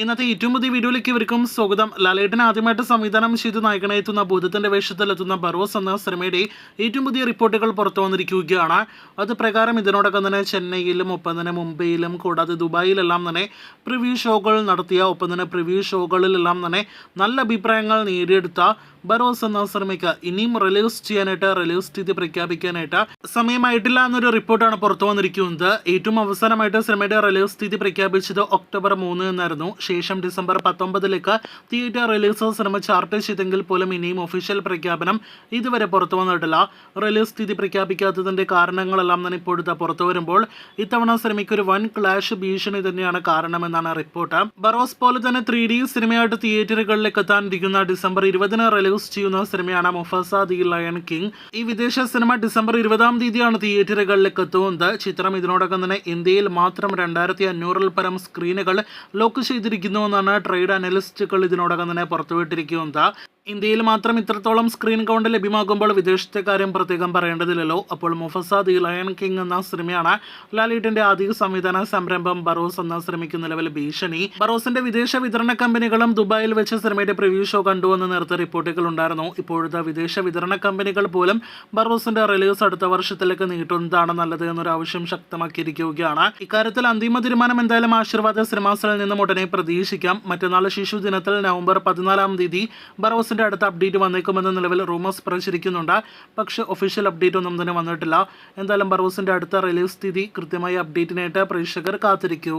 ഇന്നത്തെ ഏറ്റവും പുതിയ വീഡിയോയിലേക്ക് ഇവർക്കും സ്വാഗതം. ലാലേട്ടൻ ആദ്യമായിട്ട് സംവിധാനം ചെയ്ത് നായകനെ എത്തുന്ന ഭൂതത്തിന്റെ വേഷത്തിലെത്തുന്ന ബറോസ് എന്ന സിനിമയുടെ ഏറ്റവും പുതിയ റിപ്പോർട്ടുകൾ പുറത്തു വന്നിരിക്കുകയാണ്. അത് പ്രകാരം ഇതിനോടകം തന്നെ ചെന്നൈയിലും ഒപ്പം തന്നെ മുംബൈയിലും കൂടാതെ ദുബായിലെല്ലാം തന്നെ പ്രിവ്യൂ ഷോകൾ നടത്തിയ ഒപ്പം തന്നെ പ്രിവ്യൂ ഷോകളിലെല്ലാം തന്നെ നല്ല അഭിപ്രായങ്ങൾ നേടിയെടുത്ത ബറോസ് എന്ന സിനിമയ്ക്ക് ഇനിയും റിലീസ് തീയതി പ്രഖ്യാപിക്കാനായിട്ട് സമയമായിട്ടില്ല എന്നൊരു റിപ്പോർട്ടാണ് പുറത്തു വന്നിരിക്കുന്നത്. ഏറ്റവും അവസാനമായിട്ട് സിനിമയുടെ റിലീസ് തീയതി പ്രഖ്യാപിച്ചത് ഒക്ടോബർ 3 എന്നായിരുന്നു. ശേഷം December 19 theatre release cinema chart ചെയ്തെങ്കിൽ പോലും ഇനിയും ഒഫീഷ്യൽ പ്രഖ്യാപനം ഇതുവരെ പുറത്തു വന്നിട്ടില്ല. റിലീസ് തീയതി പ്രഖ്യാപിക്കാത്തതിന്റെ കാരണങ്ങളെല്ലാം തന്നെ ഇപ്പോഴത്തെ പുറത്തു വരുമ്പോൾ ഇത്തവണ സിനിമയ്ക്ക് ഒരു വൻ ക്ലാഷ് ഭീഷണി തന്നെയാണ് കാരണമെന്നാണ് റിപ്പോർട്ട്. ബറോസ് പോലെ തന്നെ 3D സിനിമയായിട്ട് തിയേറ്ററുകളിലേക്ക് എത്താനിരിക്കുന്ന ഡിസംബർ 20 റിലീസ് ചെയ്യുന്ന സിനിമയാണ് മുഫസ ദി ലയൺ കിങ്. ഈ വിദേശ സിനിമ ഡിസംബർ 20 തിയേറ്ററുകളിലേക്ക് എത്തുന്നത്. ചിത്രം ഇതിനോടകം തന്നെ ഇന്ത്യയിൽ മാത്രം 2500 പരം സ്ക്രീനുകൾ ലോക്ക് ചെയ്തിരിക്കുന്നുവെന്നാണ് ട്രേഡ് അനലിസ്റ്റുകൾ ഇതിനോടകം തന്നെ പുറത്തുവിട്ടിരിക്കുന്നത്. ഇന്ത്യയിൽ മാത്രം ഇത്രത്തോളം സ്ക്രീൻ കൗണ്ട് ലഭ്യമാകുമ്പോൾ വിദേശത്തെ കാര്യം പ്രത്യേകം പറയേണ്ടതില്ലല്ലോ. അപ്പോൾ മുഫസ ദി ലയൺ കിങ് എന്ന സിനിമയാണ് ലാലേട്ടന്റെ ആദ്യ സംവിധാന സംരംഭം. ബറോസ് എന്ന സിനിമയ്ക്ക് നിലവിൽ ഭീഷണി. ബറോസിന്റെ വിദേശ വിതരണ കമ്പനികളും ദുബായിൽ വെച്ച് സിനിമയുടെ പ്രിവ്യൂ ഷോ കണ്ടുവെന്ന് നേരത്തെ റിപ്പോർട്ടുകൾ ഉണ്ടായിരുന്നു. ഇപ്പോഴത്തെ വിദേശ വിതരണ കമ്പനികൾ പോലും ബറോസിന്റെ റിലീസ് അടുത്ത വർഷത്തിലേക്ക് നീട്ടുന്നതാണ് നല്ലത് എന്നൊരു ആവശ്യം ശക്തമാക്കിയിരിക്കുകയാണ്. ഇക്കാര്യത്തിൽ അന്തിമ തീരുമാനം എന്തായാലും ആശീർവാദ സിനിമാസിൽ നിന്നും ഉടനെ പ്രതീക്ഷിക്കാം. മറ്റന്നാൾ ശിശുദിനത്തിൽ നവംബർ 14 ബറോസിന്റെ അടുത്ത അപ്ഡേറ്റ് വന്നേക്കുമെന്ന് നിലവിൽ റൂമേഴ്സ് പ്രചരിക്കുന്നുണ്ട്. പക്ഷേ ഒഫീഷ്യൽ അപ്ഡേറ്റ് ഒന്നും തന്നെ വന്നിട്ടില്ല. എന്തായാലും ബറോസിന്റെ അടുത്ത റിലീസ് തീയതി കൃത്യമായ അപ്ഡേറ്റിനായിട്ട് പ്രേക്ഷകർ കാത്തിരിക്കൂ.